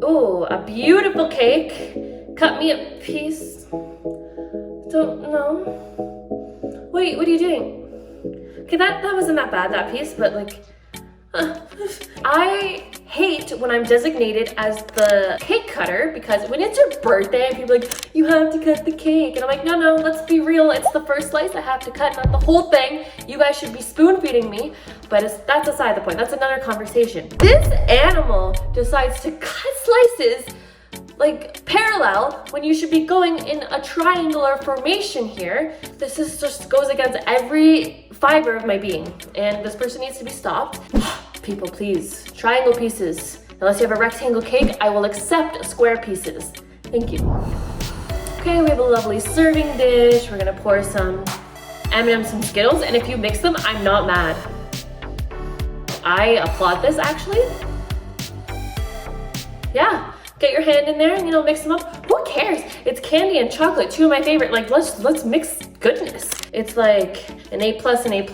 Ooh, a beautiful cake. Cut me a piece. Don't know. Wait, what are you doing? Okay, that wasn't that bad, that piece, but like, I hate when I'm designated as the cake cutter, because when it's your birthday and people are like, you have to cut the cake. And I'm like, no, let's be real. It's the first slice I have to cut, not the whole thing. You guys should be spoon feeding me, but that's aside the point. That's another conversation. This animal decides to cut slices like parallel when you should be going in a triangular formation here. This is just goes against every fiber of my being, and this person needs to be stopped. People, please, triangle pieces. Unless you have a rectangle cake, I will accept square pieces. Thank you. Okay, we have a lovely serving dish. We're gonna pour some M&Ms and Skittles, and if you mix them, I'm not mad. I applaud this, actually. Yeah. Get your hand in there and, mix them up. Who cares? It's candy and chocolate, two of my favorite. Like, let's mix goodness. It's like an A+ and A+.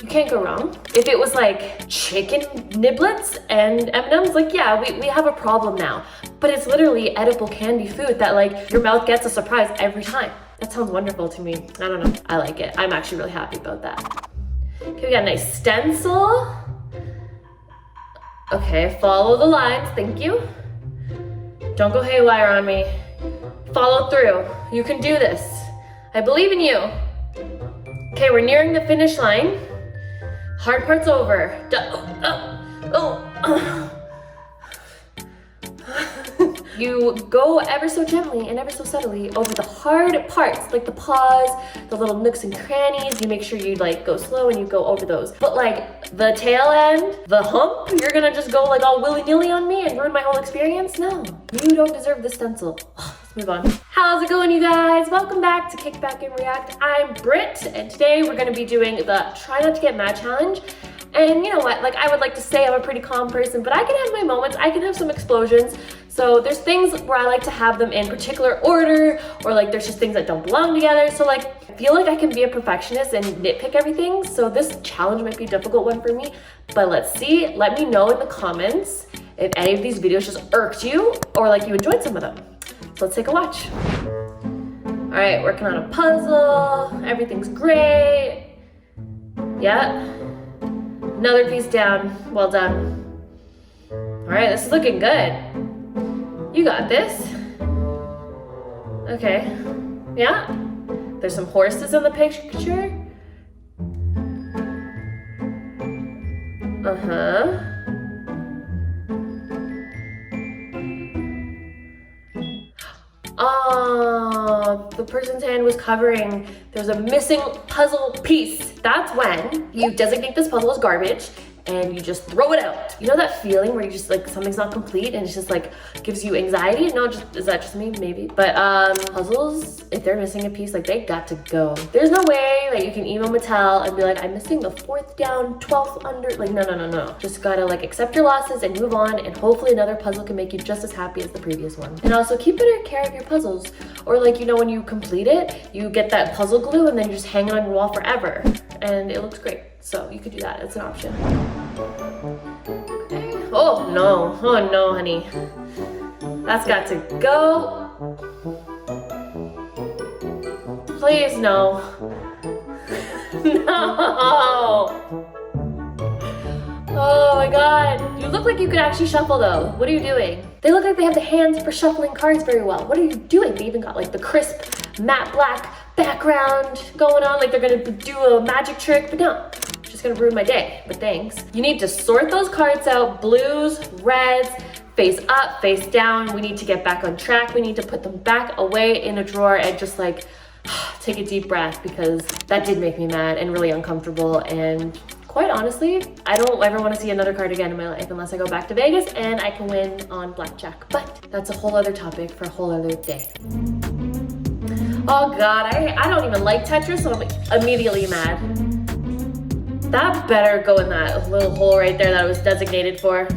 You can't go wrong. If it was like chicken niblets and M&Ms, like, yeah, we have a problem now. But it's literally edible candy food that like your mouth gets a surprise every time. That sounds wonderful to me. I don't know. I like it. I'm actually really happy about that. Okay, we got a nice stencil. Okay, follow the lines. Thank you. Don't go haywire on me. Follow through. You can do this. I believe in you. Okay, we're nearing the finish line. Hard part's over. You go ever so gently and ever so subtly over the hard parts, like the paws, the little nooks and crannies. You make sure you like go slow and you go over those. But like the tail end, the hump, you're gonna just go like all willy-nilly on me and ruin my whole experience? No, you don't deserve the stencil. Let's move on. How's it going, you guys? Welcome back to Kick Back and React. I'm Britt, and today we're gonna be doing the Try Not to Get Mad challenge. And you know what, like I would like to say I'm a pretty calm person, but I can have my moments, I can have some explosions. So there's things where I like to have them in particular order, or like there's just things that don't belong together. So like, I feel like I can be a perfectionist and nitpick everything. So this challenge might be a difficult one for me, but let's see. Let me know in the comments if any of these videos just irked you or like you enjoyed some of them. So let's take a watch. All right, working on a puzzle. Everything's great. Yeah. Another piece down. Well done. All right, this is looking good. You got this. Okay. Yeah. There's some horses in the picture. Uh-huh. Oh, the person's hand was covering. There's a missing puzzle piece. That's when you designate this puzzle as garbage and you just throw it out. You know that feeling where you just like something's not complete and it's just like gives you anxiety? No, is that just me? Maybe. But puzzles, if they're missing a piece, like they got to go. There's no way that you can email Mattel and be like, I'm missing the 4th down, 12th under. Like, no. Just gotta like accept your losses and move on, and hopefully another puzzle can make you just as happy as the previous one. And also keep better care of your puzzles. Or like, when you complete it, you get that puzzle glue and then you just hang it on your wall forever. And it looks great. So you could do that, it's an option. Okay. Oh no, honey. That's got to go. Please, no. No. Oh my God. You look like you could actually shuffle though. What are you doing? They look like they have the hands for shuffling cards very well. What are you doing? They even got like the crisp matte black background going on, like they're gonna do a magic trick, but no. Just gonna ruin my day, but thanks. You need to sort those cards out, blues, reds, face up, face down. We need to get back on track. We need to put them back away in a drawer and just like take a deep breath, because that did make me mad and really uncomfortable. And quite honestly, I don't ever want to see another card again in my life unless I go back to Vegas and I can win on blackjack. But that's a whole other topic for a whole other day. Oh God, I don't even like Tetris, so I'm immediately mad. That better go in that little hole right there that it was designated for.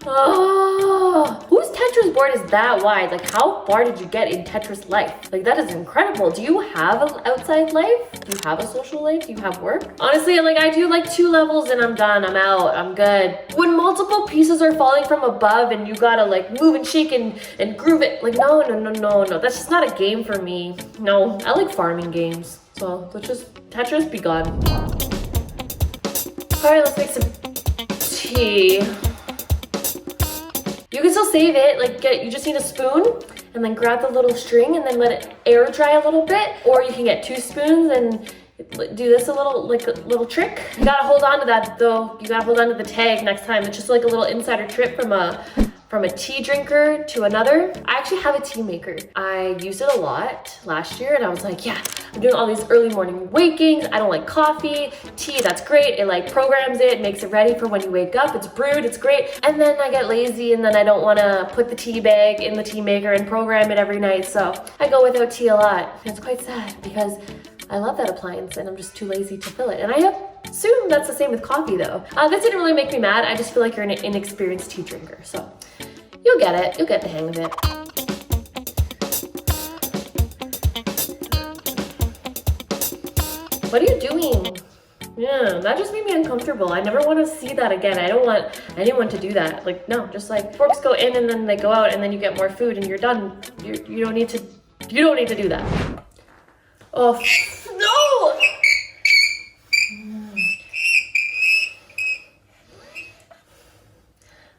Oh, whose Tetris board is that wide? Like, how far did you get in Tetris life? Like, that is incredible. Do you have an outside life? Do you have a social life? Do you have work? Honestly, like I do like 2 levels and I'm done. I'm out. I'm good. When multiple pieces are falling from above and you gotta like move and shake and groove it. Like no. That's just not a game for me. No, I like farming games. So let's just Tetris be gone. All right, let's make some tea. You can still save it. Like you just need a spoon and then grab the little string and then let it air dry a little bit. Or you can get 2 spoons and do this a little trick. You gotta hold on to that though. You gotta hold on to the tag next time. It's just like a little insider trip from a tea drinker to another. I actually have a tea maker. I used it a lot last year and I was like, yeah, I'm doing all these early morning wakings. I don't like coffee. Tea, that's great. It like programs it, makes it ready for when you wake up. It's brewed, it's great. And then I get lazy and then I don't wanna put the tea bag in the tea maker and program it every night. So I go without tea a lot. It's quite sad because I love that appliance and I'm just too lazy to fill it. And I assume that's the same with coffee though. This didn't really make me mad. I just feel like you're an inexperienced tea drinker. So you'll get it. You'll get the hang of it. What are you doing? Yeah, that just made me uncomfortable. I never want to see that again. I don't want anyone to do that. Like, no, just like forks go in and then they go out and then you get more food and you're done. You don't need to do that. Oh, no!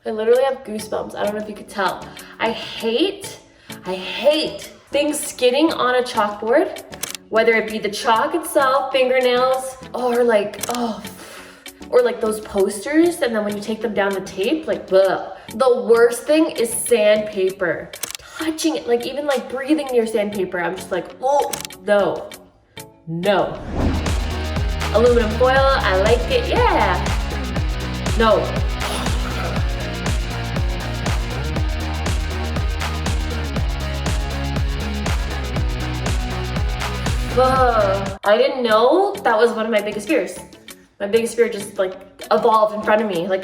I literally have goosebumps. I don't know if you could tell. I hate things skidding on a chalkboard, whether it be the chalk itself, fingernails, or like those posters, and then when you take them down the tape, like, bleh. The worst thing is sandpaper. Touching it, like even like breathing near sandpaper, I'm just like, oh, no. Aluminum foil, I like it, yeah. No. Whoa. I didn't know that was one of my biggest fears. My biggest fear just like evolved in front of me. Like,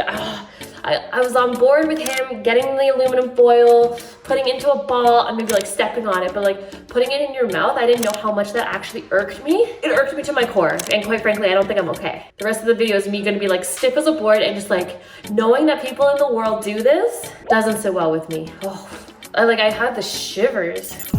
I was on board with him getting the aluminum foil, putting it into a ball, and maybe like stepping on it, but like putting it in your mouth, I didn't know how much that actually irked me. It irked me to my core, and quite frankly, I don't think I'm okay. The rest of the video is me gonna be like stiff as a board and just like knowing that people in the world do this doesn't sit well with me. Oh, I had the shivers.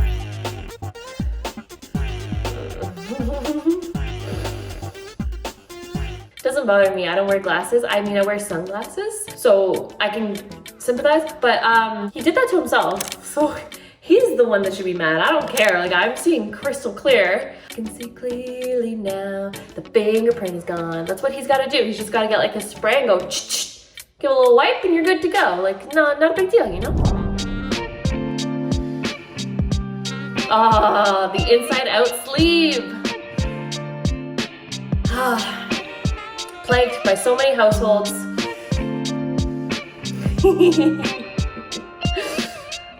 Doesn't bother me. I don't wear glasses. I mean, I wear sunglasses, so I can sympathize, but he did that to himself. So he's the one that should be mad. I don't care. Like, I'm seeing crystal clear. I can see clearly now. The fingerprint is gone. That's what he's got to do. He's just got to get like a spray and go, give a little wipe and you're good to go. Like, no, not a big deal, you know? Ah, the inside out sleeve. Ah. Plagued by so many households.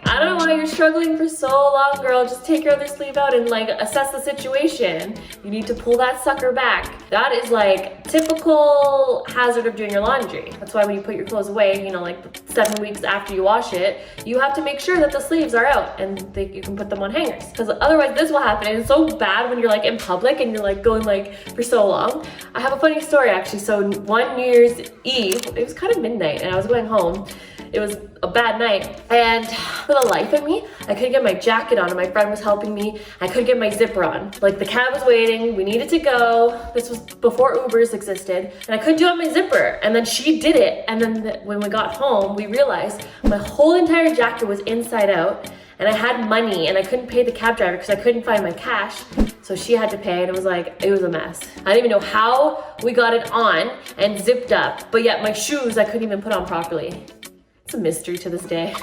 I don't know why you're struggling for so long, girl. Just take your other sleeve out and like assess the situation. You need to pull that sucker back. That is like typical hazard of doing your laundry. That's why when you put your clothes away, you know, like 7 weeks after you wash it, you have to make sure that the sleeves are out and you can put them on hangers. Because otherwise this will happen, and it's so bad when you're like in public and you're like going like for so long. I have a funny story actually. So one New Year's Eve, it was kind of midnight and I was going home. It was a bad night, and for the life of me, I couldn't get my jacket on, and my friend was helping me. I couldn't get my zipper on. Like, the cab was waiting, we needed to go. This was before Ubers existed, and I couldn't do it on my zipper. And then she did it, and then when we got home, we realized my whole entire jacket was inside out, and I had money, and I couldn't pay the cab driver because I couldn't find my cash. So she had to pay, and it was a mess. I didn't even know how we got it on and zipped up, but yet my shoes I couldn't even put on properly. It's a mystery to this day.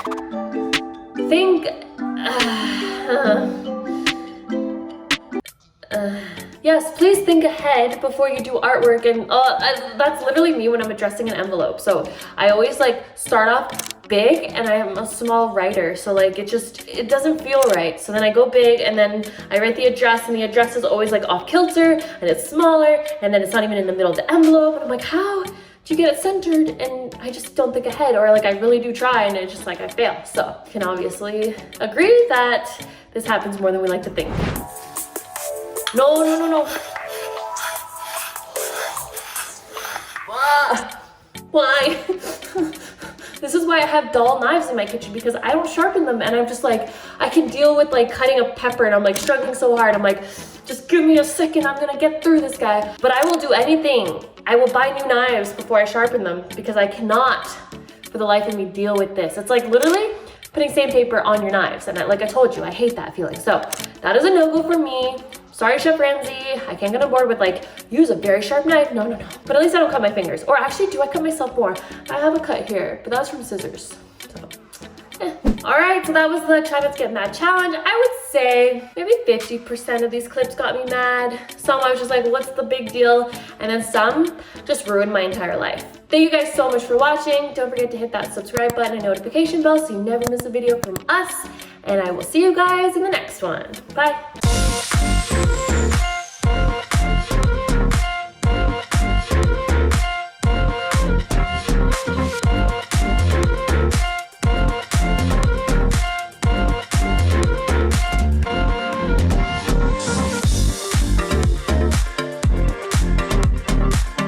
Yes, please think ahead before you do artwork, and that's literally me when I'm addressing an envelope. So I always like start off big, and I'm a small writer, so like it doesn't feel right. So then I go big, and then I write the address, and the address is always like off kilter, and it's smaller, and then it's not even in the middle of the envelope, and I'm like, how do you get it centered? And I just don't think ahead, or like I really do try and it's just like I fail. So you can obviously agree that this happens more than we like to think. No. Why? This is why I have dull knives in my kitchen, because I don't sharpen them, and I'm just like, I can deal with like cutting a pepper, and I'm like struggling so hard. I'm like, just give me a second, I'm gonna get through this, guy. But I will do anything. I will buy new knives before I sharpen them, because I cannot, for the life of me, deal with this. It's like literally putting sandpaper on your knives, and like I told you, I hate that feeling. So that is a no-go for me. Sorry, Chef Ramsay, I can't get on board with like, use a very sharp knife. No, no, no. But at least I don't cut my fingers. Or actually, do I cut myself more? I have a cut here, but that was from scissors. So, All right, so that was the Try Not to Get Mad challenge. I would say maybe 50% of these clips got me mad. Some I was just like, what's the big deal? And then some just ruined my entire life. Thank you guys so much for watching. Don't forget to hit that subscribe button and notification bell so you never miss a video from us. And I will see you guys in the next one. Bye.